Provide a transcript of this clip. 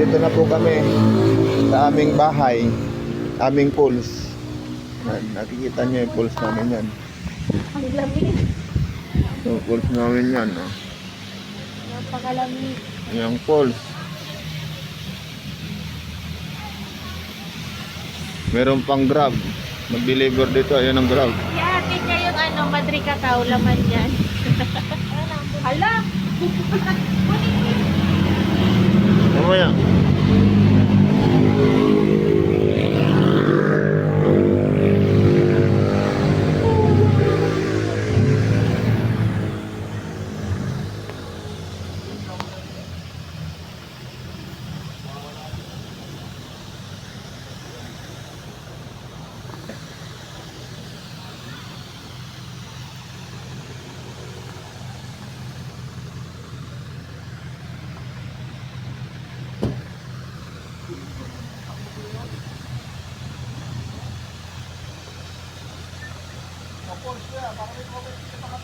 Nandito na po kami sa aming bahay, aming pools. Nakikita niyo yung pools namin yan. Ang lamig. Yung pools namin yan. Oh. Napakalamig. Yung pools. Meron pang Grab. Mag-deliver dito. Ayun ang Grab. Ihatin niya yung Madri Cacao, laman yan. Hala! Mamaya.